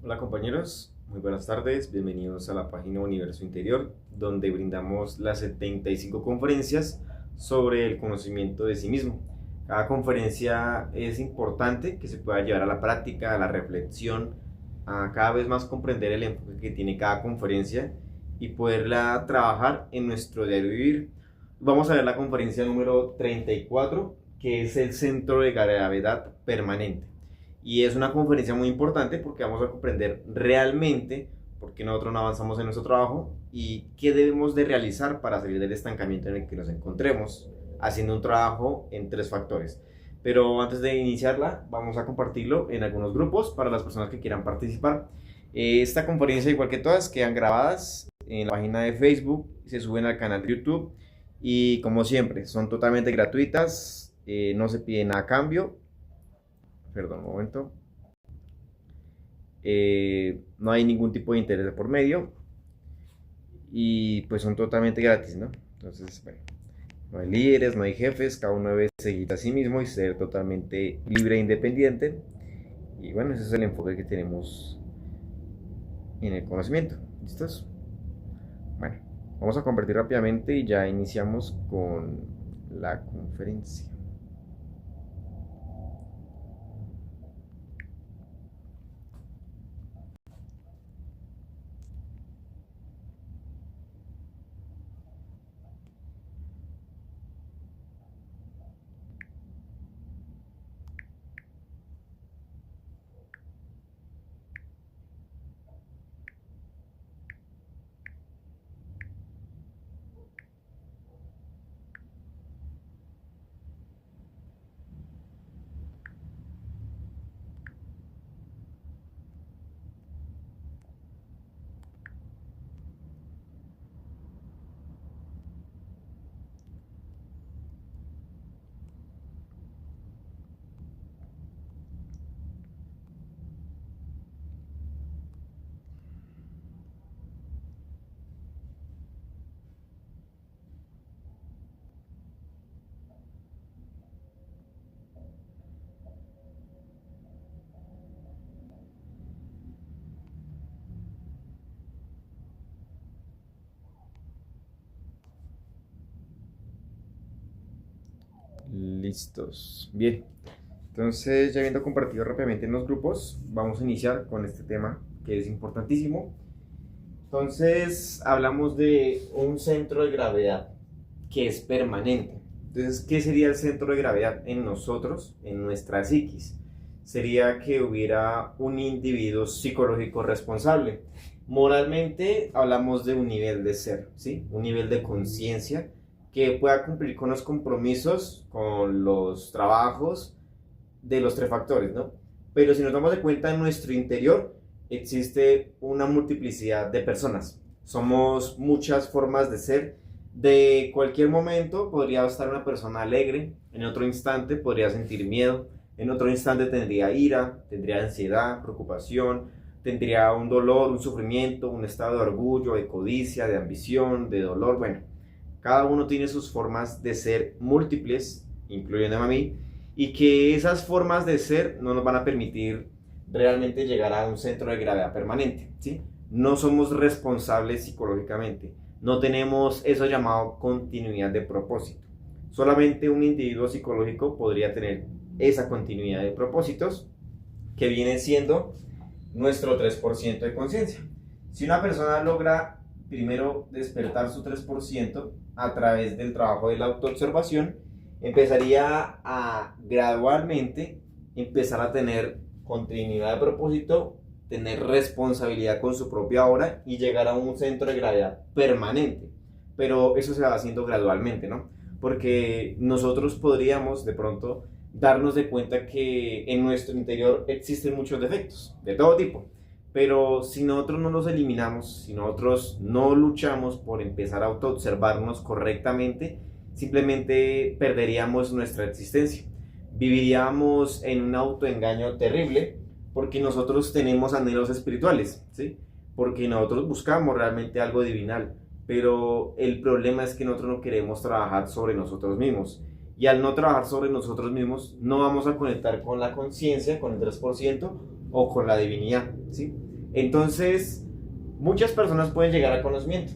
Hola compañeros, muy buenas tardes, bienvenidos a la página Universo Interior, donde brindamos las 75 conferencias sobre el conocimiento de sí mismo. Cada conferencia es importante que se pueda llevar a la práctica, a la reflexión, a cada vez más comprender el enfoque que tiene cada conferencia y poderla trabajar en nuestro diario vivir. Vamos a ver la conferencia número 34, que es el centro de gravedad permanente. Y es una conferencia muy importante porque vamos a comprender realmente por qué nosotros no avanzamos en nuestro trabajo y qué debemos de realizar para salir del estancamiento en el que nos encontremos, haciendo un trabajo en 3 factores. Pero antes de iniciarla, vamos a compartirlo en algunos grupos para las personas que quieran participar. Esta conferencia, igual que todas, quedan grabadas en la página de Facebook, se suben al canal de YouTube y como siempre, son totalmente gratuitas, no se pide nada a cambio. Perdón, un momento. No hay ningún tipo de interés de por medio y pues son totalmente gratis, ¿no? Entonces, bueno, no hay líderes, no hay jefes, cada uno debe seguir a sí mismo y ser totalmente libre e independiente. Y bueno, ese es el enfoque que tenemos en el conocimiento. ¿Listos? Bueno, vamos a compartir rápidamente y ya iniciamos con la conferencia. Listos. Bien. Entonces, ya habiendo compartido rápidamente en los grupos, vamos a iniciar con este tema que es importantísimo. Entonces, hablamos de un centro de gravedad que es permanente. Entonces, ¿qué sería el centro de gravedad en nosotros, en nuestra psiquis? Sería que hubiera un individuo psicológico responsable. Moralmente hablamos de un nivel de ser, ¿sí? Un nivel de conciencia que pueda cumplir con los compromisos, con los trabajos de los 3 factores, ¿no? Pero si nos damos de cuenta en nuestro interior, existe una multiplicidad de personas. Somos muchas formas de ser. De cualquier momento podría estar una persona alegre, en otro instante podría sentir miedo, en otro instante tendría ira, tendría ansiedad, preocupación, tendría un dolor, un sufrimiento, un estado de orgullo, de codicia, de ambición, de dolor. Bueno, cada uno tiene sus formas de ser múltiples, incluyéndome a mí, y que esas formas de ser no nos van a permitir realmente llegar a un centro de gravedad permanente, ¿sí? No somos responsables psicológicamente, no tenemos eso llamado continuidad de propósito. Solamente un individuo psicológico podría tener esa continuidad de propósitos que viene siendo nuestro 3% de conciencia. Si una persona logra primero despertar su 3% a través del trabajo de la autoobservación, empezaría a gradualmente empezar a tener continuidad de propósito, tener responsabilidad con su propia obra y llegar a un centro de gravedad permanente. Pero eso se va haciendo gradualmente, ¿no? Porque nosotros podríamos de pronto darnos de cuenta que en nuestro interior existen muchos defectos, de todo tipo. Pero si nosotros no los eliminamos, si nosotros no luchamos por empezar a autoobservarnos correctamente, simplemente perderíamos nuestra existencia. Viviríamos en un autoengaño terrible porque nosotros tenemos anhelos espirituales, ¿sí? Porque nosotros buscamos realmente algo divinal, pero el problema es que nosotros no queremos trabajar sobre nosotros mismos. Y al no trabajar sobre nosotros mismos, no vamos a conectar con la conciencia, con el 3% o con la divinidad, ¿sí? Entonces, muchas personas pueden llegar al conocimiento,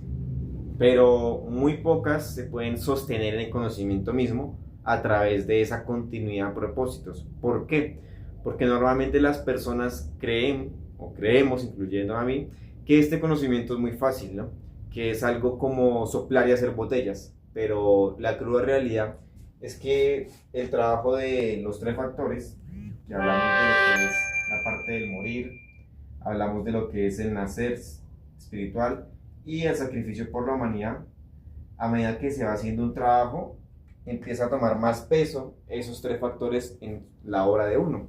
pero muy pocas se pueden sostener en el conocimiento mismo a través de esa continuidad de propósitos. ¿Por qué? Porque normalmente las personas creen o creemos, incluyendo a mí, que este conocimiento es muy fácil, ¿no? Que es algo como soplar y hacer botellas, pero la cruda realidad es que el trabajo de los tres factores, que hablamos de lo que es la parte del morir, hablamos de lo que es el nacer espiritual y el sacrificio por la humanidad, a medida que se va haciendo un trabajo, empieza a tomar más peso esos tres factores en la obra de uno.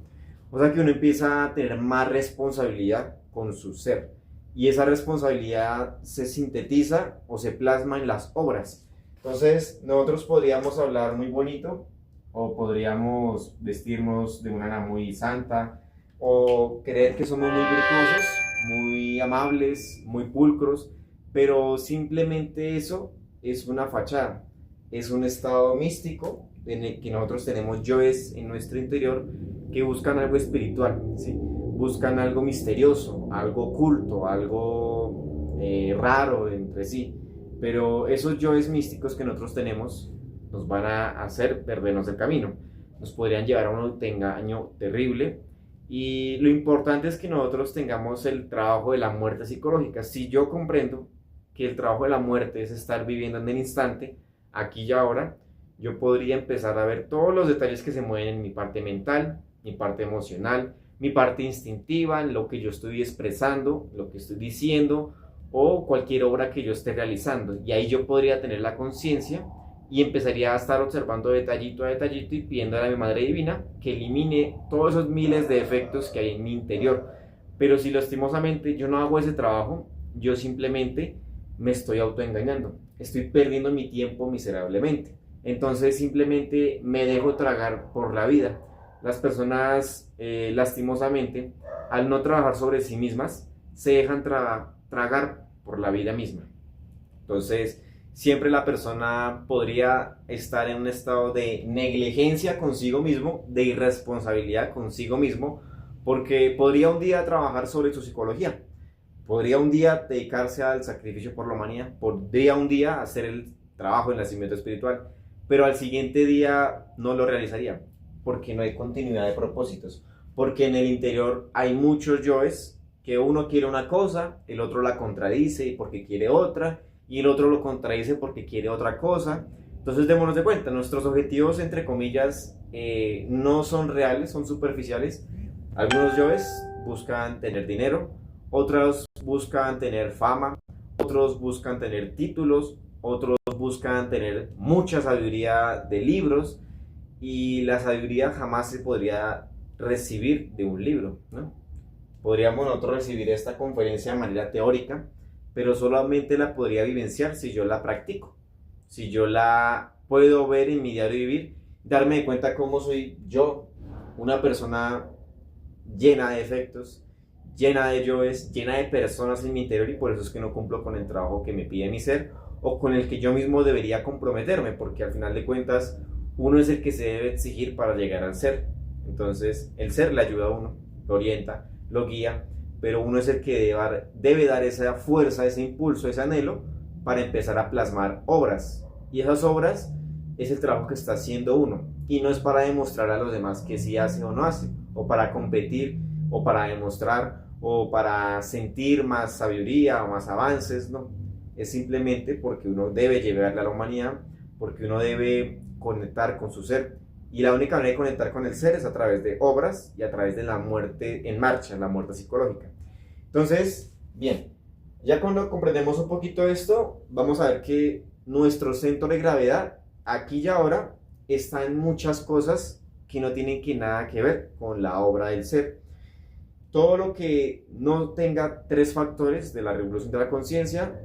O sea que uno empieza a tener más responsabilidad con su ser. Y esa responsabilidad se sintetiza o se plasma en las obras. Entonces, nosotros podríamos hablar muy bonito, o podríamos vestirnos de una manera muy santa, o creer que somos muy virtuosos, muy amables, muy pulcros, pero simplemente eso es una fachada, es un estado místico en el que nosotros tenemos yoes en nuestro interior que buscan algo espiritual, ¿sí? Buscan algo misterioso, algo oculto, algo raro entre sí, pero esos yoes místicos que nosotros tenemos nos van a hacer perdernos el camino, nos podrían llevar a un autoengaño terrible. Y lo importante es que nosotros tengamos el trabajo de la muerte psicológica. Si yo comprendo que el trabajo de la muerte es estar viviendo en el instante, aquí y ahora, yo podría empezar a ver todos los detalles que se mueven en mi parte mental, mi parte emocional, mi parte instintiva, lo que yo estoy expresando, lo que estoy diciendo o cualquier obra que yo esté realizando. Y ahí yo podría tener la conciencia y empezaría a estar observando detallito a detallito y pidiendo a mi Madre Divina que elimine todos esos miles de efectos que hay en mi interior. Pero si lastimosamente yo no hago ese trabajo, yo simplemente me estoy autoengañando, estoy perdiendo mi tiempo miserablemente. Entonces simplemente me dejo tragar por la vida. Las personas, lastimosamente, al no trabajar sobre sí mismas, se dejan tragar por la vida misma. Entonces, siempre la persona podría estar en un estado de negligencia consigo mismo, de irresponsabilidad consigo mismo, porque podría un día trabajar sobre su psicología, podría un día dedicarse al sacrificio por la humanidad, podría un día hacer el trabajo del nacimiento espiritual, pero al siguiente día no lo realizaría, porque no hay continuidad de propósitos, porque en el interior hay muchos yoes, que uno quiere una cosa, el otro la contradice porque quiere otra, y el otro lo contradice porque quiere otra cosa. Entonces démonos de cuenta, nuestros objetivos entre comillas no son reales, son superficiales. Algunos yoes buscan tener dinero, otros buscan tener fama, otros buscan tener títulos, otros buscan tener mucha sabiduría de libros, y la sabiduría jamás se podría recibir de un libro, ¿no? Podríamos nosotros recibir esta conferencia de manera teórica, pero solamente la podría vivenciar si yo la practico, si yo la puedo ver en mi diario vivir, darme de cuenta cómo soy yo, una persona llena de defectos, llena de yoes, llena de personas en mi interior, y por eso es que no cumplo con el trabajo que me pide mi ser o con el que yo mismo debería comprometerme, porque al final de cuentas uno es el que se debe exigir para llegar al ser. Entonces el ser le ayuda a uno, lo orienta, lo guía, pero uno es el que debe dar esa fuerza, ese impulso, ese anhelo para empezar a plasmar obras. Y esas obras es el trabajo que está haciendo uno, y no es para demostrar a los demás que sí hace o no hace, o para competir, o para demostrar, o para sentir más sabiduría o más avances, no. Es simplemente porque uno debe llevarle a la humanidad, porque uno debe conectar con su ser. Y la única manera de conectar con el ser es a través de obras y a través de la muerte en marcha, la muerte psicológica. Entonces, bien, ya cuando comprendemos un poquito esto, vamos a ver que nuestro centro de gravedad, aquí y ahora, está en muchas cosas que no tienen nada que ver con la obra del ser. Todo lo que no tenga tres factores de la revolución de la conciencia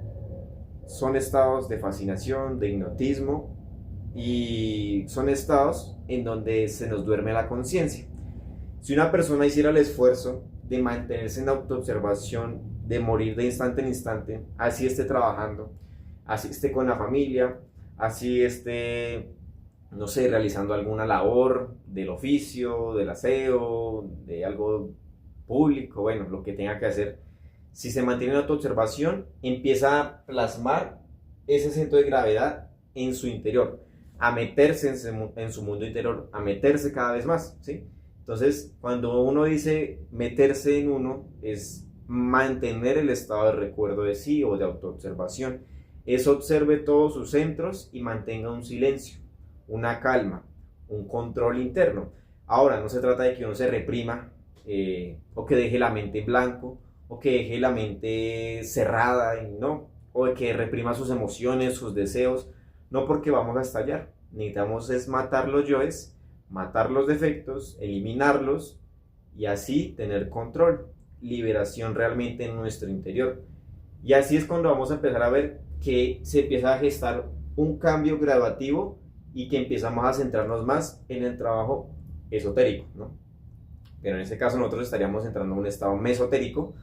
son estados de fascinación, de hipnotismo, y son estados en donde se nos duerme la conciencia. Si una persona hiciera el esfuerzo de mantenerse en autoobservación, de morir de instante en instante, así esté trabajando, así esté con la familia, así esté, no sé, realizando alguna labor del oficio, del aseo, de algo público, bueno, lo que tenga que hacer, si se mantiene en autoobservación, empieza a plasmar ese centro de gravedad en su interior, a meterse en su mundo interior, a meterse cada vez más, ¿sí? Entonces, cuando uno dice meterse en uno, es mantener el estado de recuerdo de sí o de autoobservación. Es observe todos sus centros y mantenga un silencio, una calma, un control interno. Ahora, no se trata de que uno se reprima o que deje la mente en blanco o que deje la mente cerrada, no, o de que reprima sus emociones, sus deseos, no, porque vamos a estallar. Necesitamos es matar los yoes, matar los defectos, eliminarlos y así tener control, liberación realmente en nuestro interior. Y así es cuando vamos a empezar a ver que se empieza a gestar un cambio graduativo y que empezamos a centrarnos más en el trabajo esotérico, ¿no? Pero en este caso nosotros estaríamos entrando en un estado mesotérico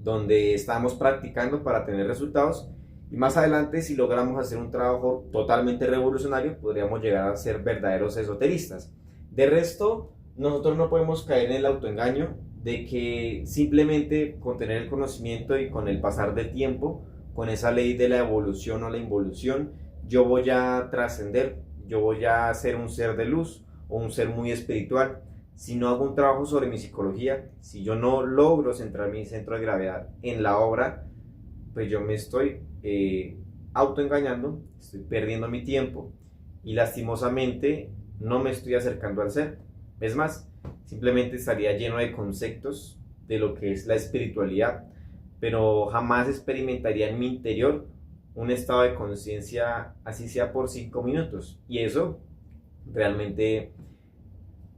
donde estamos practicando para tener resultados, y más adelante, si logramos hacer un trabajo totalmente revolucionario, podríamos llegar a ser verdaderos esoteristas. De resto, nosotros no podemos caer en el autoengaño de que simplemente con tener el conocimiento y con el pasar del tiempo, con esa ley de la evolución o la involución, yo voy a trascender, yo voy a ser un ser de luz o un ser muy espiritual. Si no hago un trabajo sobre mi psicología, si yo no logro centrar mi centro de gravedad en la obra, pues yo me estoy autoengañando, estoy perdiendo mi tiempo y lastimosamente no me estoy acercando al ser. Es más, simplemente estaría lleno de conceptos de lo que es la espiritualidad, pero jamás experimentaría en mi interior un estado de conciencia, así sea por 5 minutos. Y eso realmente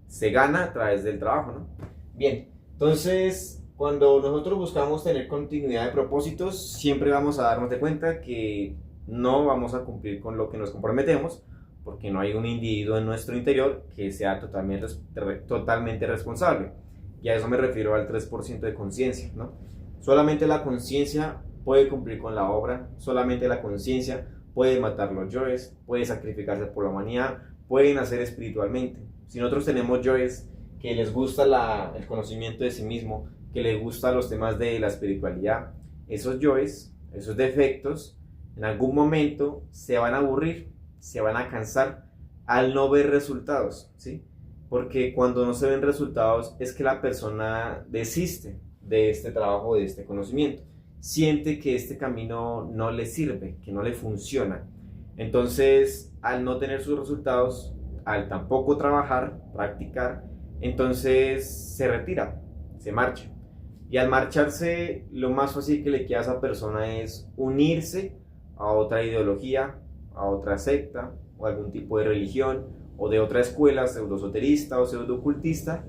se gana a través del trabajo, ¿no? Bien, entonces cuando nosotros buscamos tener continuidad de propósitos, siempre vamos a darnos de cuenta que no vamos a cumplir con lo que nos comprometemos, porque no hay un individuo en nuestro interior que sea totalmente responsable. Y a eso me refiero al 3% de conciencia, ¿no? Solamente la conciencia puede cumplir con la obra, solamente la conciencia puede matar los yoes, puede sacrificarse por la humanidad, puede nacer espiritualmente. Si nosotros tenemos yoes que les gusta el conocimiento de sí mismo, que les gustan los temas de la espiritualidad, esos yoes, esos defectos, en algún momento se van a aburrir, se van a cansar al no ver resultados, ¿sí? Porque cuando no se ven resultados es que la persona desiste de este trabajo, de este conocimiento. Siente que este camino no le sirve, que no le funciona. Entonces, al no tener sus resultados, al tampoco trabajar, practicar, entonces se retira, se marcha. Y al marcharse, lo más fácil que le queda a esa persona es unirse a otra ideología, a otra secta, o algún tipo de religión, o de otra escuela pseudoesoterista o pseudocultista,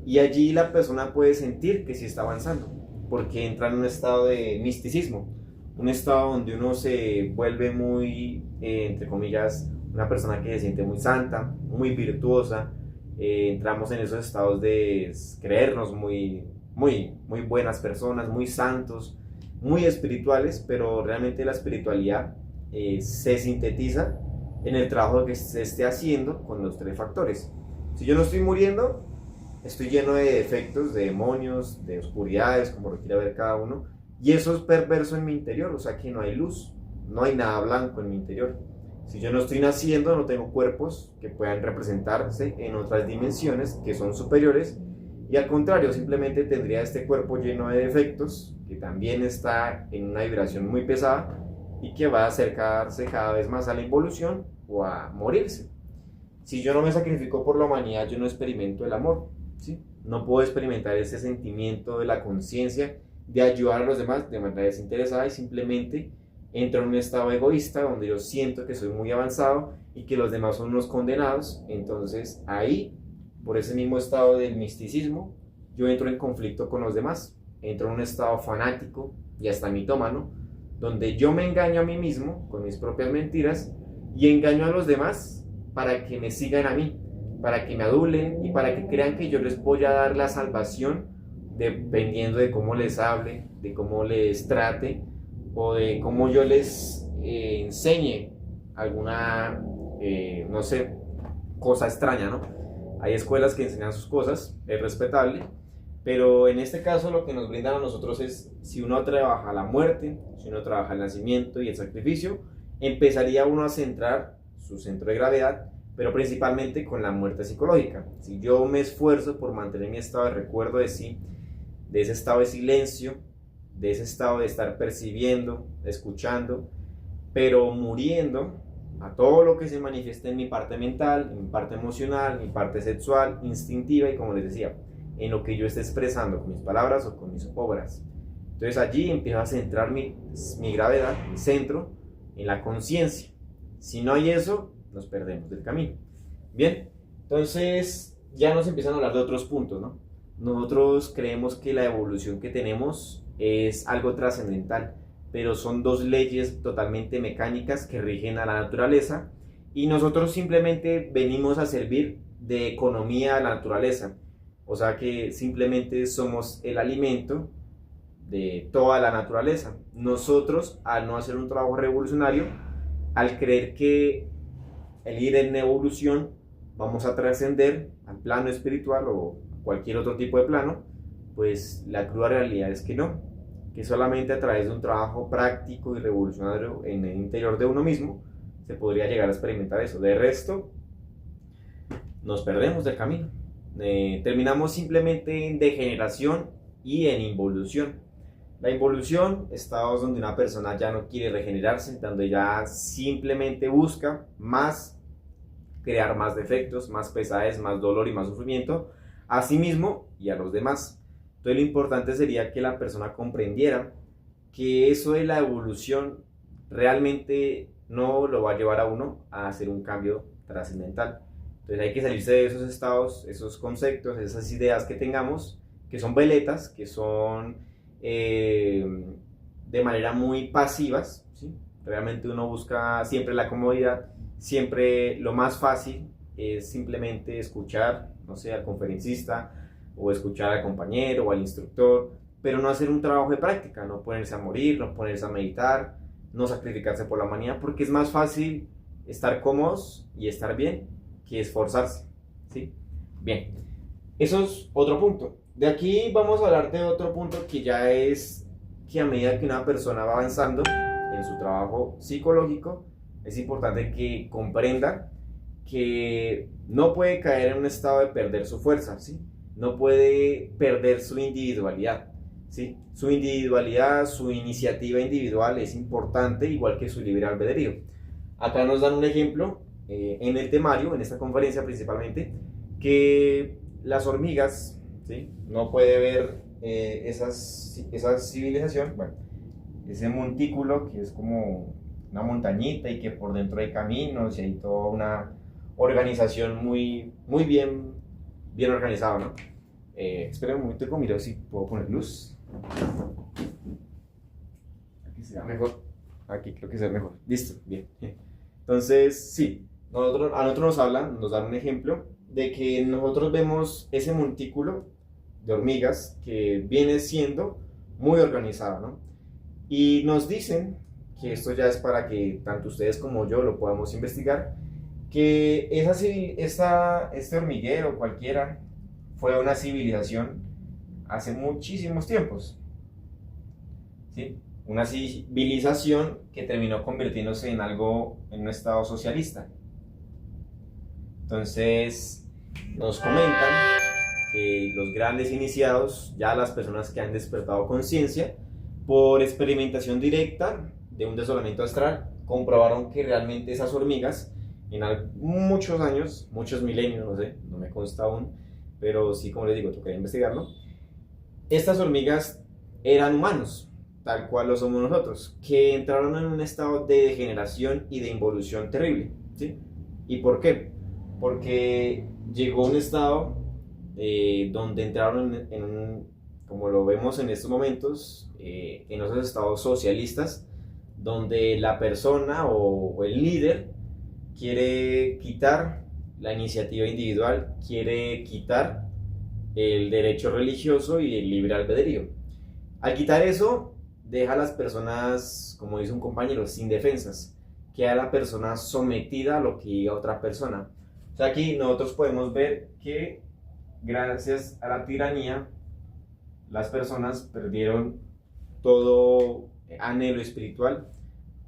y allí la persona puede sentir que sí está avanzando, porque entra en un estado de misticismo, un estado donde uno se vuelve muy, entre comillas, una persona que se siente muy santa, muy virtuosa. Entramos en esos estados de creernos muy buenas personas, muy santos, muy espirituales, pero realmente la espiritualidad se sintetiza en el trabajo que se esté haciendo con los 3 factores. Si yo no estoy muriendo, estoy lleno de defectos, de demonios, de oscuridades, como lo quiera ver cada uno, y eso es perverso en mi interior, o sea que no hay luz, no hay nada blanco en mi interior. Si yo no estoy naciendo, no tengo cuerpos que puedan representarse en otras dimensiones que son superiores, y al contrario, simplemente tendría este cuerpo lleno de defectos, que también está en una vibración muy pesada y que va a acercarse cada vez más a la involución o a morirse. Si yo no me sacrifico por la humanidad, yo no experimento el amor, ¿sí? No puedo experimentar ese sentimiento de la conciencia de ayudar a los demás de manera desinteresada, y simplemente entro en un estado egoísta donde yo siento que soy muy avanzado y que los demás son unos condenados. Entonces ahí, por ese mismo estado del misticismo, yo entro en conflicto con los demás, entro en un estado fanático y hasta mitómano, donde yo me engaño a mí mismo con mis propias mentiras y engaño a los demás para que me sigan a mí, para que me adulen y para que crean que yo les voy a dar la salvación dependiendo de cómo les hable, de cómo les trate o de cómo yo les enseñe alguna, no sé, cosa extraña, ¿no? Hay escuelas que enseñan sus cosas, es respetable, Pero en este caso lo que nos brindan a nosotros es, si uno trabaja la muerte, si uno trabaja el nacimiento y el sacrificio, empezaría uno a centrar su centro de gravedad, pero principalmente con la muerte psicológica. Si yo me esfuerzo por mantener mi estado de recuerdo de sí, de ese estado de silencio, de ese estado de estar percibiendo, escuchando, pero muriendo a todo lo que se manifiesta en mi parte mental, en mi parte emocional, en mi parte sexual, instintiva y, como les decía, en lo que yo esté expresando con mis palabras o con mis obras. Entonces allí empiezo a centrar mi gravedad, mi centro, en la conciencia. Si no hay eso, nos perdemos del camino. Bien, entonces ya nos empiezan a hablar de otros puntos, ¿no? Nosotros creemos que la evolución que tenemos es algo trascendental, pero son dos leyes totalmente mecánicas que rigen a la naturaleza y nosotros simplemente venimos a servir de economía a la naturaleza. O sea que simplemente somos el alimento de toda la naturaleza. Nosotros, al no hacer un trabajo revolucionario, al creer que el ir en evolución vamos a trascender al plano espiritual o cualquier otro tipo de plano, pues la cruda realidad es que no, que solamente a través de un trabajo práctico y revolucionario en el interior de uno mismo se podría llegar a experimentar eso. De resto, nos perdemos del camino. Terminamos simplemente en degeneración y en involución. La involución, estados donde una persona ya no quiere regenerarse, donde ya simplemente busca más, crear más defectos, más pesadez, más dolor y más sufrimiento a sí mismo y a los demás. Entonces lo importante sería que la persona comprendiera que eso de la evolución realmente no lo va a llevar a uno a hacer un cambio trascendental. Entonces hay que salirse de esos estados, esos conceptos, esas ideas que tengamos, que son veletas, que son de manera muy pasivas, ¿sí? Realmente uno busca siempre la comodidad, siempre lo más fácil es simplemente escuchar, no sé, al conferencista o escuchar al compañero o al instructor, pero no hacer un trabajo de práctica, no ponerse a morir, no ponerse a meditar, no sacrificarse por la humanidad, porque es más fácil estar cómodos y estar bien que esforzarse, ¿sí? Bien, eso es otro punto. De aquí vamos a hablar de otro punto que ya es que a medida que una persona va avanzando en su trabajo psicológico, es importante que comprenda que no puede caer en un estado de perder su fuerza, ¿sí? No puede perder su individualidad, ¿sí? Su individualidad, su iniciativa individual es importante, igual que su libre albedrío. Acá nos dan un ejemplo en el temario, en esta conferencia principalmente, que las hormigas, ¿sí? No puede ver esa civilización, bueno, ese montículo que es como una montañita y que por dentro hay caminos y hay toda una organización muy bien organizada, ¿no? Espera un momento, mira si puedo poner luz. Aquí será mejor. Aquí creo que será mejor. Listo, bien. Entonces, sí, a nosotros nos dan un ejemplo de que nosotros vemos ese montículo de hormigas que viene siendo muy organizado, ¿no? Y nos dicen que esto ya es para que tanto ustedes como yo lo podamos investigar, que este hormiguero cualquiera fue una civilización hace muchísimos tiempos, ¿sí? Una civilización que terminó convirtiéndose en en un estado socialista. Entonces nos comentan que los grandes iniciados, ya las personas que han despertado conciencia, por experimentación directa de un desolamiento astral, comprobaron que realmente esas hormigas, en muchos años, muchos milenios, no sé, no me consta aún, pero sí, como les digo, tocaría investigarlo, estas hormigas eran humanos, tal cual lo somos nosotros, que entraron en un estado de degeneración y de involución terrible, ¿sí? ¿Y por qué? Porque llegó un estado donde entraron como lo vemos en estos momentos, en esos estados socialistas, donde la persona o el líder quiere quitar la iniciativa individual, quiere quitar el derecho religioso y el libre albedrío. Al quitar eso, deja a las personas, como dice un compañero, sin defensas, queda la persona sometida a lo que diga otra persona. O sea, aquí nosotros podemos ver que gracias a la tiranía las personas perdieron todo anhelo espiritual,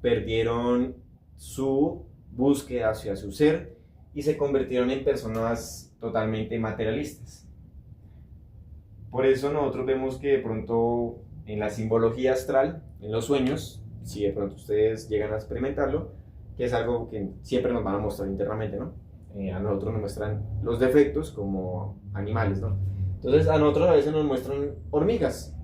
perdieron su búsqueda hacia su ser y se convirtieron en personas totalmente materialistas. Por eso nosotros vemos que de pronto en la simbología astral, en los sueños, si de pronto ustedes llegan a experimentarlo, que es algo que siempre nos van a mostrar internamente, ¿no? A nosotros nos muestran los defectos como animales, ¿no? Entonces a nosotros a veces nos muestran hormigas.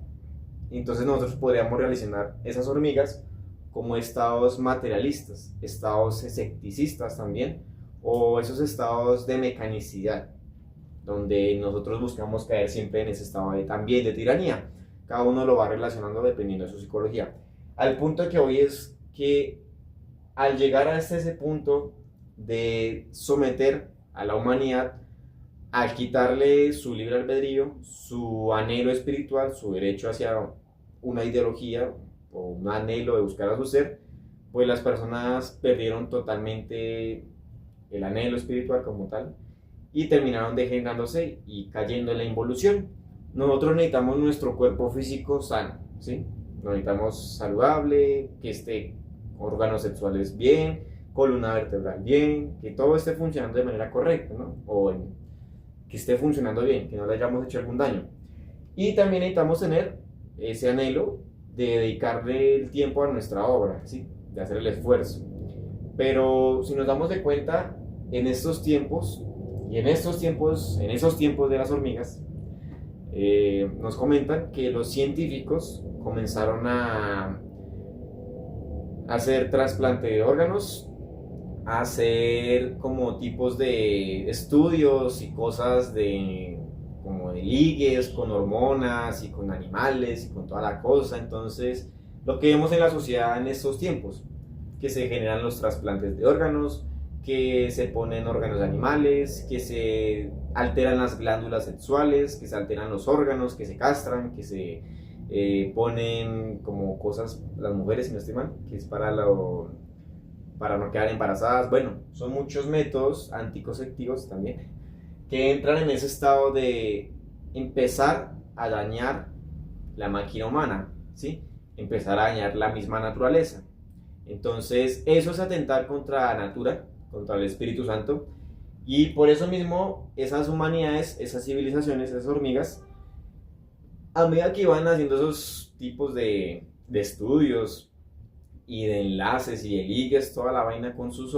Entonces nosotros podríamos relacionar esas hormigas como estados materialistas, estados escepticistas también, o esos estados de mecanicidad, donde nosotros buscamos caer siempre en ese estado también de tiranía. Cada uno lo va relacionando dependiendo de su psicología. Al punto que hoy es que al llegar a ese punto de someter a la humanidad, al quitarle su libre albedrío, su anhelo espiritual, su derecho hacia una ideología o un anhelo de buscar a su ser, pues las personas perdieron totalmente el anhelo espiritual como tal y terminaron degenerándose y cayendo en la involución. Nosotros necesitamos nuestro cuerpo físico sano, ¿sí? Nos necesitamos saludable, que esté órganos sexuales bien, columna vertebral bien, que todo esté funcionando de manera correcta, ¿no? Que esté funcionando bien, que no le hayamos hecho algún daño. Y también necesitamos tener ese anhelo de dedicarle el tiempo a nuestra obra, ¿sí? De hacer el esfuerzo. Pero si nos damos de cuenta, en estos tiempos, y en esos tiempos de las hormigas, nos comentan que los científicos comenzaron a hacer trasplante de órganos, a hacer como tipos de estudios y cosas como de ligues con hormonas y con animales y con toda la cosa. Entonces, lo que vemos en la sociedad en estos tiempos, que se generan los trasplantes de órganos, que se ponen órganos de animales, que se alteran las glándulas sexuales, que se alteran los órganos, que se castran, que se ponen como cosas las mujeres, si no estoy mal, que es para no quedar embarazadas. Bueno, son muchos métodos anticonceptivos también que entran en ese estado de empezar a dañar la máquina humana, ¿sí? Empezar a dañar la misma naturaleza. Entonces, eso es atentar contra la natura, contra el Espíritu Santo, y por eso mismo esas humanidades, esas civilizaciones, esas hormigas, a medida que iban haciendo esos tipos de estudios y de enlaces y de ligues, toda la vaina con sus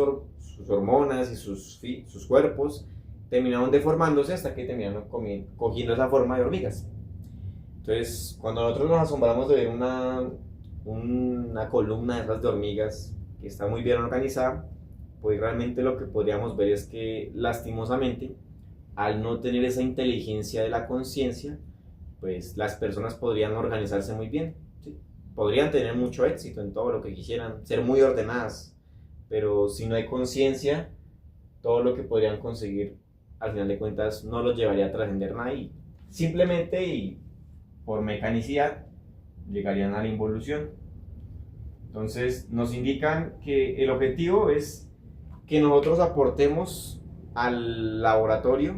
hormonas y sus cuerpos, terminaron deformándose hasta que terminaron cogiendo esa forma de hormigas. Entonces, cuando nosotros nos asombramos de ver una columna de esas de hormigas que está muy bien organizada, pues realmente lo que podríamos ver es que lastimosamente, al no tener esa inteligencia de la conciencia, pues las personas podrían organizarse muy bien, ¿sí? Podrían tener mucho éxito en todo lo que quisieran, ser muy ordenadas, pero si no hay conciencia, todo lo que podrían conseguir, al final de cuentas, no los llevaría a trascender nada y simplemente y por mecanicidad llegarían a la involución. Entonces nos indican que el objetivo es que nosotros aportemos al laboratorio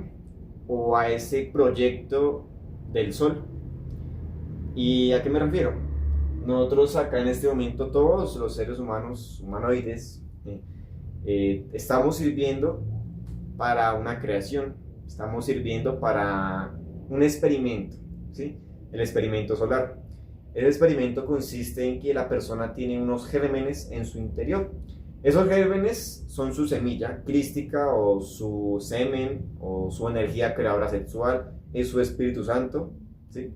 o a ese proyecto del sol. ¿Y a qué me refiero? Nosotros acá en este momento, todos los seres humanos, humanoides, estamos sirviendo para una creación, estamos sirviendo para un experimento, ¿sí? El experimento solar. El experimento consiste en que la persona tiene unos gérmenes en su interior. Esos gérmenes son su semilla crística o su semen o su energía creadora sexual, es su Espíritu Santo, ¿sí?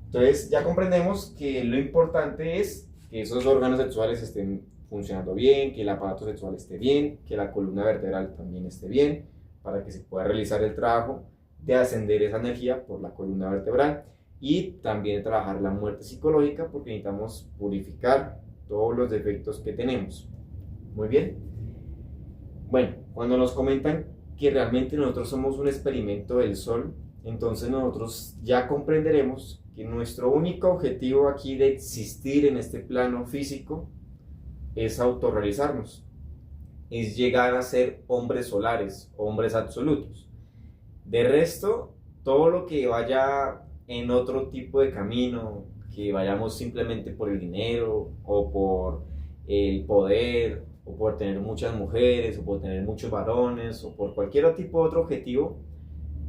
Entonces ya comprendemos que lo importante es que esos órganos sexuales estén funcionando bien, que el aparato sexual esté bien, que la columna vertebral también esté bien, para que se pueda realizar el trabajo de ascender esa energía por la columna vertebral y también trabajar la muerte psicológica, porque necesitamos purificar todos los defectos que tenemos. Muy bien. Bueno, cuando nos comentan que realmente nosotros somos un experimento del sol, entonces nosotros ya comprenderemos que nuestro único objetivo aquí de existir en este plano físico es autorrealizarnos, es llegar a ser hombres solares, hombres absolutos. De resto, todo lo que vaya en otro tipo de camino, que vayamos simplemente por el dinero o por el poder o por tener muchas mujeres o por tener muchos varones o por cualquier tipo de otro objetivo,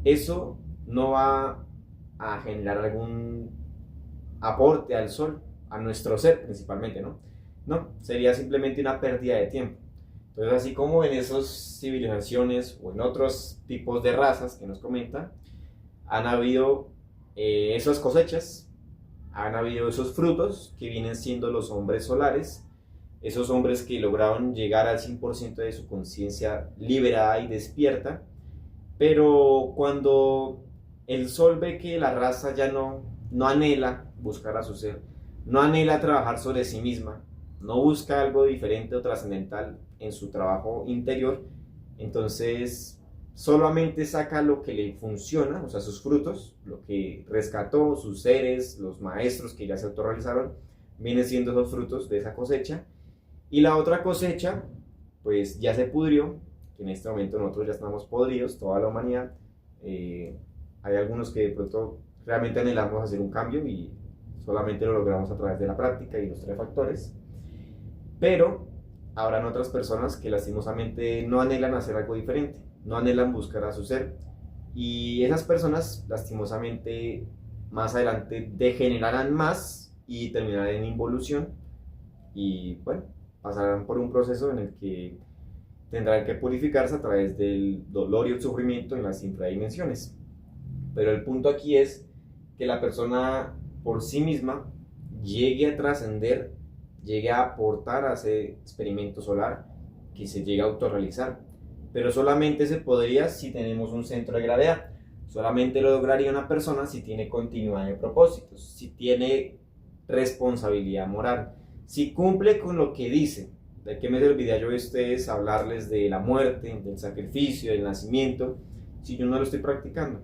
eso no va a generar algún aporte al sol, a nuestro ser principalmente, ¿no? No, sería simplemente una pérdida de tiempo. Entonces, así como en esas civilizaciones o en otros tipos de razas que nos comentan, han habido esas cosechas, han habido esos frutos que vienen siendo los hombres solares, esos hombres que lograron llegar al 100% de su conciencia liberada y despierta, pero cuando el sol ve que la raza ya no anhela buscar a su ser, no anhela trabajar sobre sí misma, no busca algo diferente o trascendental en su trabajo interior, entonces solamente saca lo que le funciona, o sea, sus frutos, lo que rescató, sus seres, los maestros que ya se autorrealizaron, vienen siendo esos frutos de esa cosecha, y la otra cosecha, pues ya se pudrió, que en este momento nosotros ya estamos podridos, toda la humanidad. Hay algunos que de pronto realmente anhelamos hacer un cambio y solamente lo logramos a través de la práctica y los tres factores, pero habrán otras personas que lastimosamente no anhelan hacer algo diferente, no anhelan buscar a su ser, y esas personas lastimosamente más adelante degenerarán más y terminarán en involución y bueno, pasarán por un proceso en el que tendrán que purificarse a través del dolor y el sufrimiento en las infradimensiones. Pero el punto aquí es que la persona por sí misma llegue a trascender, llegue a aportar a ese experimento solar, que se llegue a autorrealizar. Pero solamente se podría si tenemos un centro de gravedad. Solamente lo lograría una persona si tiene continuidad de propósitos, si tiene responsabilidad moral, si cumple con lo que dice. ¿De qué me serviría yo a ustedes hablarles de la muerte, del sacrificio, del nacimiento, si yo no lo estoy practicando?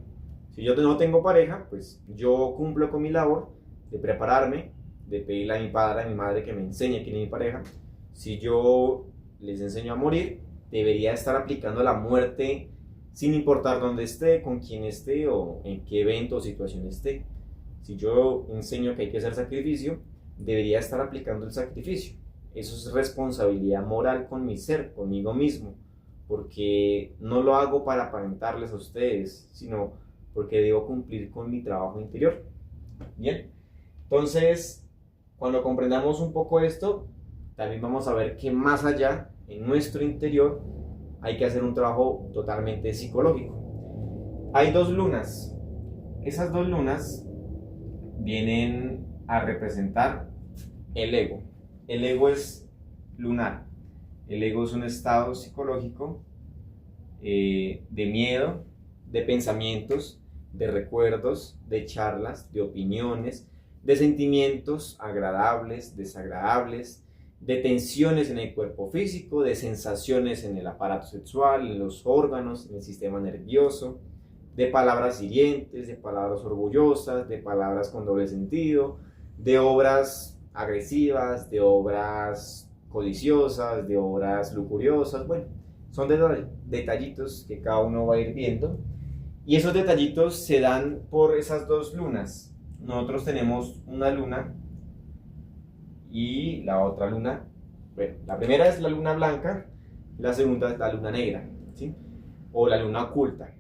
Si yo no tengo pareja, pues yo cumplo con mi labor de prepararme, de pedirle a mi padre, a mi madre que me enseñe quién es mi pareja. Si yo les enseño a morir, debería estar aplicando la muerte sin importar dónde esté, con quién esté o en qué evento o situación esté. Si yo enseño que hay que hacer sacrificio, debería estar aplicando el sacrificio. Eso es responsabilidad moral con mi ser, conmigo mismo, porque no lo hago para aparentarles a ustedes, sino porque debo cumplir con mi trabajo interior. Bien, entonces, cuando comprendamos un poco esto, también vamos a ver que más allá, en nuestro interior, hay que hacer un trabajo totalmente psicológico. Hay dos lunas. Esas dos lunas vienen a representar el ego. El ego es lunar. El ego es un estado psicológico de miedo, de pensamientos, de recuerdos, de charlas, de opiniones, de sentimientos agradables, desagradables, de tensiones en el cuerpo físico, de sensaciones en el aparato sexual, en los órganos, en el sistema nervioso, de palabras hirientes, de palabras orgullosas, de palabras con doble sentido, de obras agresivas, de obras codiciosas, de obras lujuriosas. Bueno, son detallitos que cada uno va a ir viendo, y esos detallitos se dan por esas dos lunas. Nosotros tenemos una luna y la otra luna. Bueno, la primera es la luna blanca, la segunda es la luna negra, ¿sí? O la luna oculta.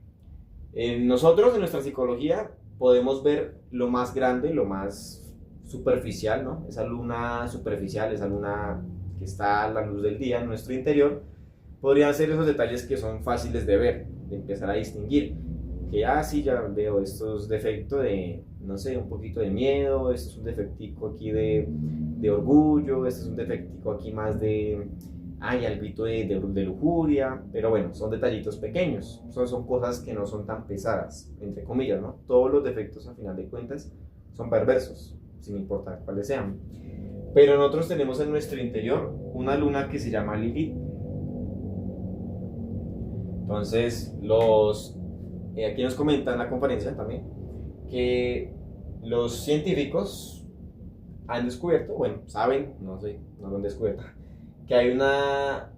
Nosotros en nuestra psicología podemos ver lo más grande, lo más superficial, ¿no? Esa luna superficial, esa luna que está a la luz del día en nuestro interior, podrían ser esos detalles que son fáciles de ver, de empezar a distinguir. Que sí, ya veo, esto es defecto de, no sé, un poquito de miedo, esto es un defectico aquí de orgullo, esto es un defectico aquí más de, algo de lujuria, pero bueno, son detallitos pequeños, son cosas que no son tan pesadas, entre comillas, ¿no? Todos los defectos, a final de cuentas, son perversos, sin importar cuáles sean. Pero nosotros tenemos en nuestro interior una luna que se llama Lilith. Entonces, aquí nos comentan en la conferencia también que los científicos han descubierto, bueno, saben, no sé, no lo han descubierto, que hay una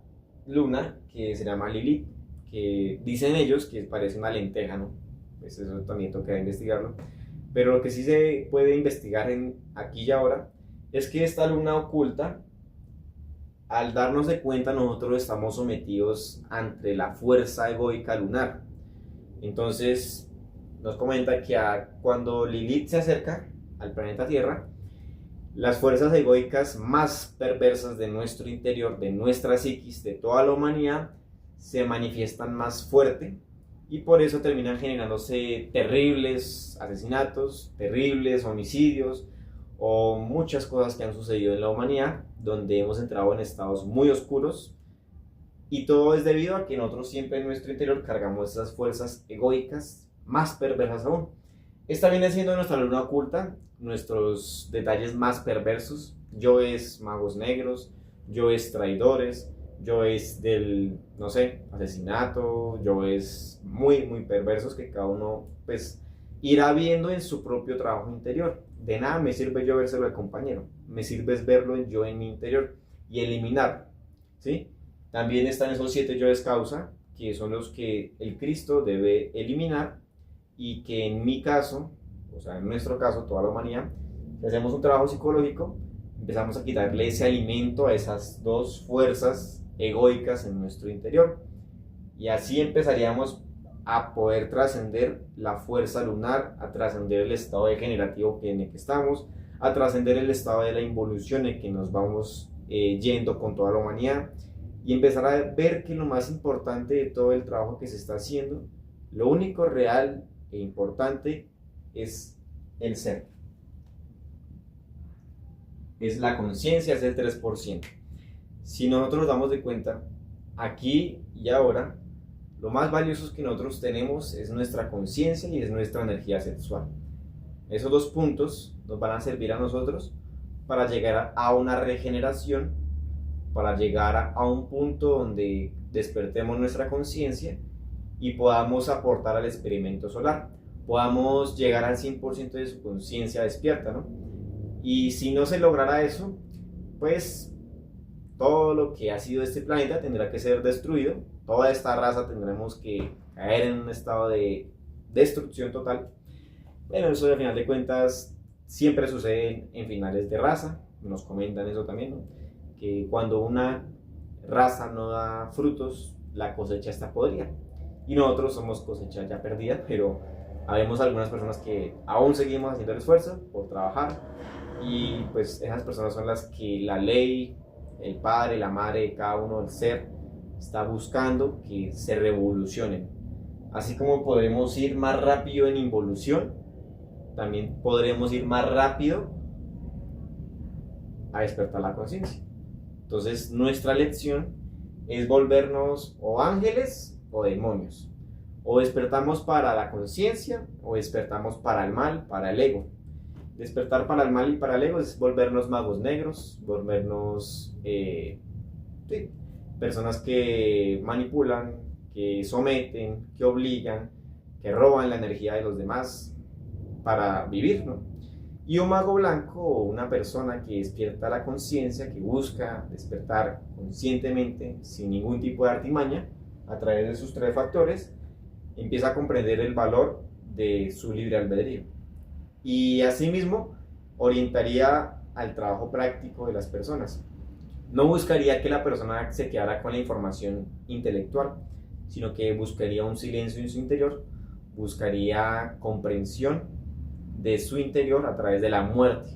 luna que se llama Lilith, que dicen ellos que parece una lenteja, ¿no? Pues eso también toca investigarlo, Pero lo que sí se puede investigar aquí y ahora es que esta luna oculta, al darnos de cuenta, nosotros estamos sometidos ante la fuerza egoica lunar. Entonces, nos comenta que cuando Lilith se acerca al planeta Tierra, las fuerzas egoicas más perversas de nuestro interior, de nuestra psiquis, de toda la humanidad, se manifiestan más fuerte y por eso terminan generándose terribles asesinatos, terribles homicidios o muchas cosas que han sucedido en la humanidad, donde hemos entrado en estados muy oscuros, y todo es debido a que nosotros siempre en nuestro interior cargamos esas fuerzas egoicas más perversas aún. Esta viene siendo nuestra luna oculta, nuestros detalles más perversos. Yo es magos negros, yo es traidores, yo es del, no sé, asesinato, yo es muy, muy perversos que cada uno pues irá viendo en su propio trabajo interior. De nada me sirve yo vérselo al compañero, me sirve es verlo yo en mi interior y eliminar, ¿sí? También están esos 7 yoes causa, que son los que el Cristo debe eliminar, y que en mi caso, o sea, en nuestro caso, toda la humanidad, si hacemos un trabajo psicológico, empezamos a quitarle ese alimento a esas dos fuerzas egoicas en nuestro interior. Y así empezaríamos a poder trascender la fuerza lunar, a trascender el estado degenerativo en el que estamos, a trascender el estado de la involución en que nos vamos yendo con toda la humanidad, y empezar a ver que lo más importante de todo el trabajo que se está haciendo, lo único real e importante es el ser. Es la conciencia, es el 3%. Si nosotros nos damos de cuenta, aquí y ahora, lo más valioso que nosotros tenemos es nuestra conciencia y es nuestra energía sexual. Esos 2 puntos nos van a servir a nosotros para llegar a una regeneración, para llegar a un punto donde despertemos nuestra conciencia y podamos aportar al experimento solar, podamos llegar al 100% de su conciencia despierta, ¿no? Y si no se lograra eso, pues todo lo que ha sido este planeta tendrá que ser destruido, toda esta raza tendremos que caer en un estado de destrucción total. Bueno, eso al final de cuentas siempre sucede en finales de raza, nos comentan eso también, ¿no? Que cuando una raza no da frutos, la cosecha está podrida. Y nosotros somos cosecha ya perdida, pero habemos algunas personas que aún seguimos haciendo el esfuerzo por trabajar, y pues esas personas son las que la ley, el padre, la madre, cada uno del ser está buscando que se revolucionen. Así como podremos ir más rápido en involución, también podremos ir más rápido a despertar la conciencia. Entonces nuestra lección es volvernos o ángeles o demonios. O despertamos para la conciencia o despertamos para el mal, para el ego. Despertar para el mal y para el ego es volvernos magos negros, volvernos personas que manipulan, que someten, que obligan, que roban la energía de los demás para vivir, ¿no? Y un mago blanco, o una persona que despierta la conciencia, que busca despertar conscientemente, sin ningún tipo de artimaña, a través de sus 3 factores, empieza a comprender el valor de su libre albedrío. Y asimismo, orientaría al trabajo práctico de las personas. No buscaría que la persona se quedara con la información intelectual, sino que buscaría un silencio en su interior, buscaría comprensión de su interior a través de la muerte,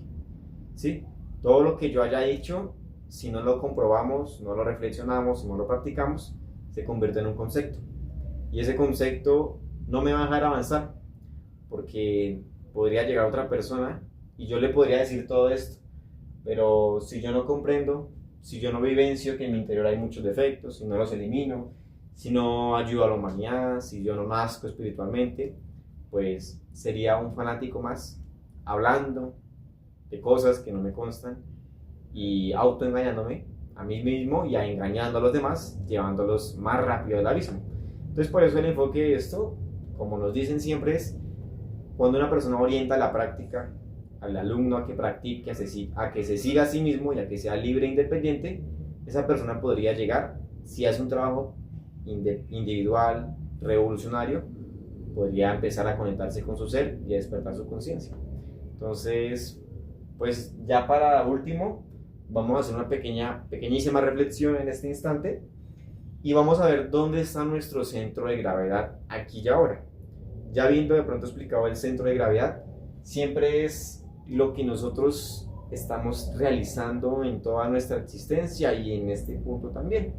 ¿sí? Todo lo que yo haya dicho, si no lo comprobamos, no lo reflexionamos, no lo practicamos, se convierte en un concepto. Y ese concepto no me va a dejar avanzar, porque podría llegar otra persona y yo le podría decir todo esto, pero si yo no comprendo, si yo no vivencio que en mi interior hay muchos defectos, si no los elimino, si no ayudo a la humanidad, si yo no nazco espiritualmente, pues sería un fanático más, hablando de cosas que no me constan y autoengañándome a mí mismo y engañando a los demás, llevándolos más rápido al abismo. Entonces, por eso el enfoque de esto, como nos dicen siempre, es cuando una persona orienta la práctica al alumno a que practique, a que se siga a sí mismo y a que sea libre e independiente, esa persona podría llegar, si hace un trabajo individual, revolucionario, podría empezar a conectarse con su ser y a despertar su conciencia. Entonces, pues ya para último, vamos a hacer una pequeñísima reflexión en este instante y vamos a ver dónde está nuestro centro de gravedad aquí y ahora. Ya habiendo de pronto explicado el centro de gravedad, siempre es lo que nosotros estamos realizando en toda nuestra existencia y en este punto también.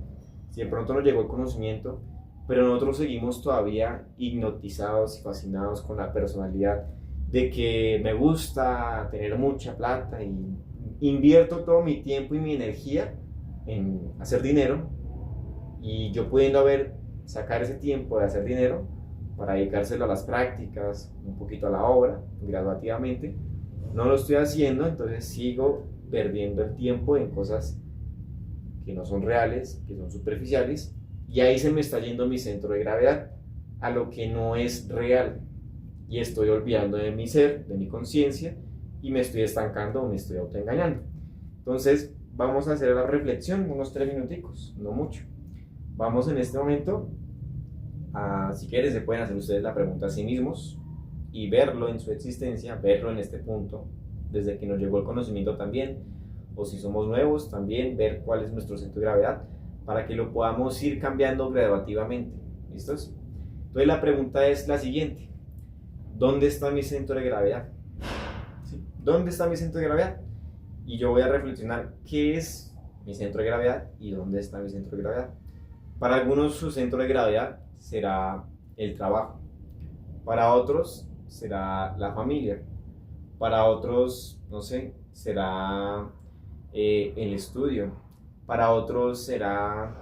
Si de pronto nos llegó el conocimiento, pero nosotros seguimos todavía hipnotizados y fascinados con la personalidad de que me gusta tener mucha plata y invierto todo mi tiempo y mi energía en hacer dinero, y yo pudiendo sacar ese tiempo de hacer dinero para dedicárselo a las prácticas, un poquito a la obra, graduativamente, no lo estoy haciendo. Entonces sigo perdiendo el tiempo en cosas que no son reales, que son superficiales, y ahí se me está yendo mi centro de gravedad a lo que no es real, y estoy olvidando de mi ser, de mi conciencia, y me estoy estancando o me estoy autoengañando. Entonces vamos a hacer la reflexión unos 3 minuticos, no mucho. Vamos en este momento si quieren se pueden hacer ustedes la pregunta a sí mismos y verlo en su existencia, verlo en este punto, desde que nos llegó el conocimiento también, o si somos nuevos también, ver cuál es nuestro centro de gravedad, para que lo podamos ir cambiando graduativamente. ¿Listos? Entonces la pregunta es la siguiente: ¿dónde está mi centro de gravedad? ¿Sí? ¿Dónde está mi centro de gravedad? Y yo voy a reflexionar qué es mi centro de gravedad y dónde está mi centro de gravedad. Para algunos su centro de gravedad será el trabajo, para otros será la familia, para otros, no sé, será el estudio, para otros será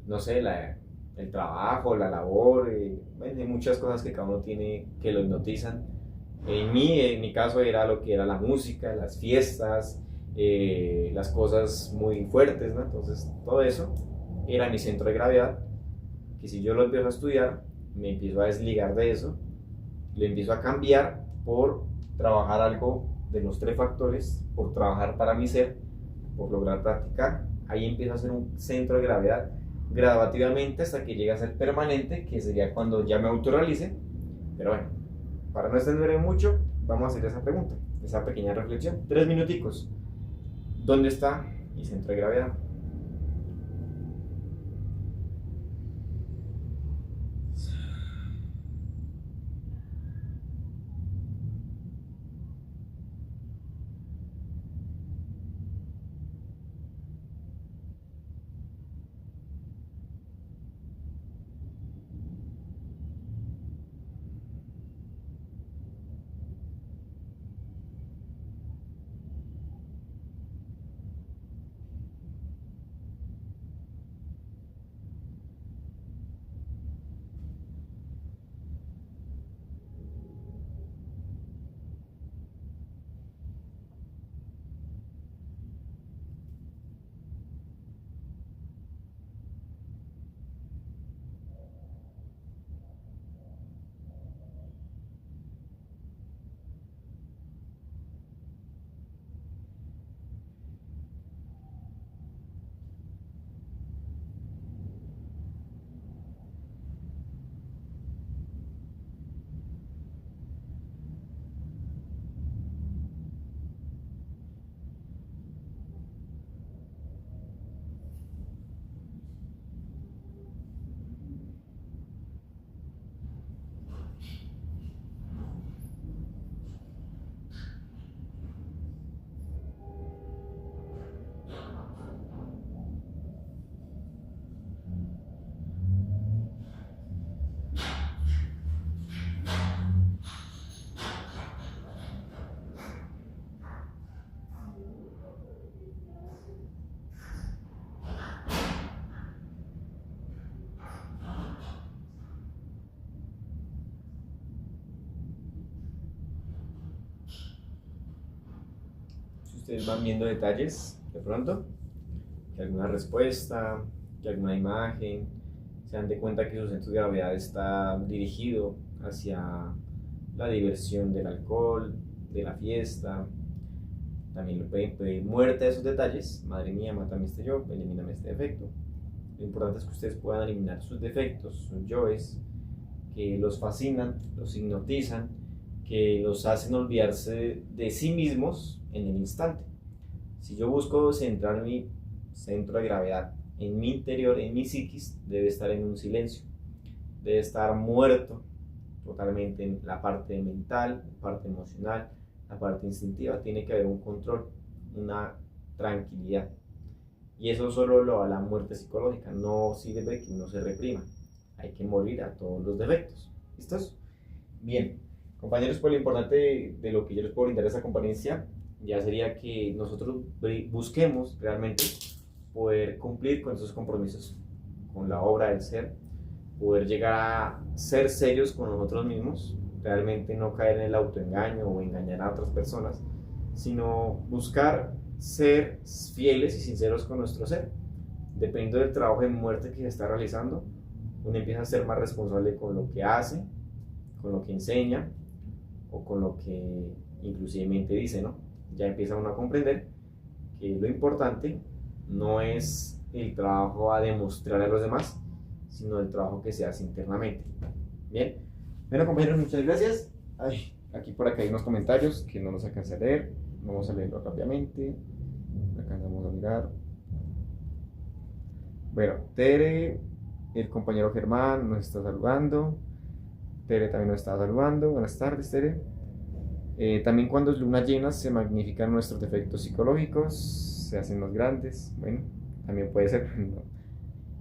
no sé, el trabajo, la labor, bueno, hay muchas cosas que cada uno tiene que lo hipnotizan. En mi caso era lo que era la música, las fiestas, las cosas muy fuertes, ¿no? Entonces todo eso era mi centro de gravedad, que si yo lo empiezo a estudiar, me empiezo a desligar de eso, lo empiezo a cambiar por trabajar algo de los 3 factores, por trabajar para mi ser, por lograr practicar. Ahí empiezo a hacer un centro de gravedad graduativamente hasta que llegue a ser permanente, que sería cuando ya me autorrealice. Pero bueno, para no extenderme mucho, vamos a hacer esa pregunta, esa pequeña reflexión. 3 minuticos. ¿Dónde está mi centro de gravedad? Ustedes van viendo detalles de pronto, que alguna respuesta, que alguna imagen, se dan de cuenta que su centro de gravedad está dirigido hacia la diversión del alcohol, de la fiesta. También lo pueden pedir muerte de esos detalles. Madre mía, mátame este yo, elimíname este defecto. Lo importante es que ustedes puedan eliminar sus defectos, sus yoes, que los fascinan, los hipnotizan, que los hacen olvidarse de sí mismos en el instante. Si yo busco centrar mi centro de gravedad en mi interior, en mi psiquis, debe estar en un silencio, debe estar muerto totalmente en la parte mental, la parte emocional, la parte instintiva. Tiene que haber un control, una tranquilidad. Y eso solo lo da la muerte psicológica. No sirve que uno se reprima. Hay que morir a todos los defectos. ¿Listos? Bien, compañeros, pues lo importante de lo que yo les puedo brindar esa comparecencia ya sería que nosotros busquemos realmente poder cumplir con esos compromisos, con la obra del ser, poder llegar a ser serios con nosotros mismos, realmente no caer en el autoengaño o engañar a otras personas, sino buscar ser fieles y sinceros con nuestro ser. Dependiendo del trabajo de muerte que se está realizando, uno empieza a ser más responsable con lo que hace, con lo que enseña o con lo que inclusivemente dice, ¿no? Ya empieza uno a comprender que lo importante no es el trabajo a demostrar a los demás, sino el trabajo que se hace internamente. Bien, bueno compañeros, muchas gracias. Aquí por acá hay unos comentarios que no nos alcancé a leer, vamos a leerlo rápidamente. Alcanzamos a mirar. Bueno, Tere, el compañero Germán nos está saludando. Tere también nos está saludando. Buenas tardes, Tere. También cuando es luna llena se magnifican nuestros defectos psicológicos, se hacen más grandes. Bueno, también puede ser. ¿No?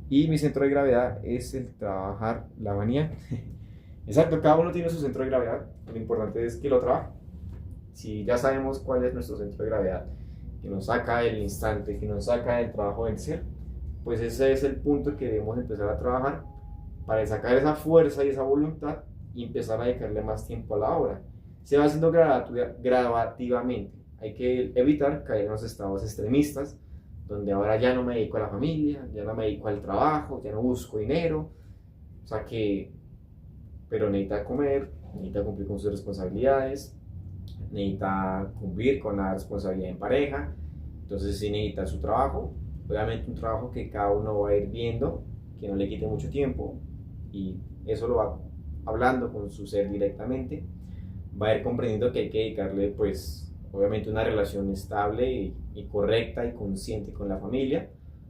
Y mi centro de gravedad es el trabajar la manía. Exacto, cada uno tiene su centro de gravedad. Lo importante es que lo trabaje. Si ya sabemos cuál es nuestro centro de gravedad, que nos saca del instante, que nos saca del trabajo del ser, pues ese es el punto que debemos empezar a trabajar para sacar esa fuerza y esa voluntad y empezar a dedicarle más tiempo a la obra. Se va haciendo gradativamente. Hay que evitar caer en los estados extremistas, donde ahora ya no me dedico a la familia, ya no me dedico al trabajo, ya no busco dinero, o sea que, pero necesita comer, necesita cumplir con sus responsabilidades, necesita cumplir con la responsabilidad en pareja, entonces sí necesita su trabajo, obviamente un trabajo que cada uno va a ir viendo, que no le quite mucho tiempo, y eso lo va hablando con su ser directamente, va a ir comprendiendo que hay que dedicarle pues obviamente una relación estable y correcta y consciente con la familia,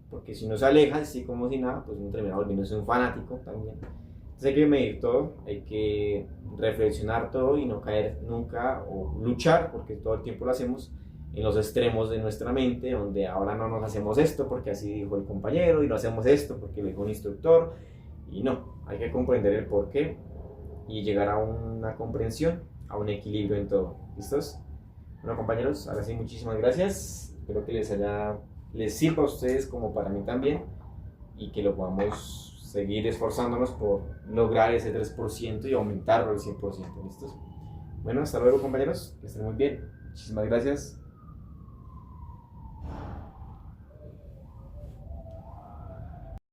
porque si no se aleja así como si nada, pues uno termina volviéndose un fanático también. Entonces hay que medir todo, hay que reflexionar todo y no caer nunca o luchar, porque todo el tiempo lo hacemos en los extremos de nuestra mente, donde ahora no nos hacemos esto porque así dijo el compañero y no hacemos esto porque lo dijo un instructor, y no, hay que comprender el porqué y llegar a una comprensión, a un equilibrio en todo. ¿Listos? Bueno compañeros, ahora sí muchísimas gracias, espero que les sirva a ustedes como para mí también y que lo podamos seguir esforzándonos por lograr ese 3% y aumentarlo al 100%. ¿Listos? Bueno, hasta luego compañeros, que estén muy bien, muchísimas gracias.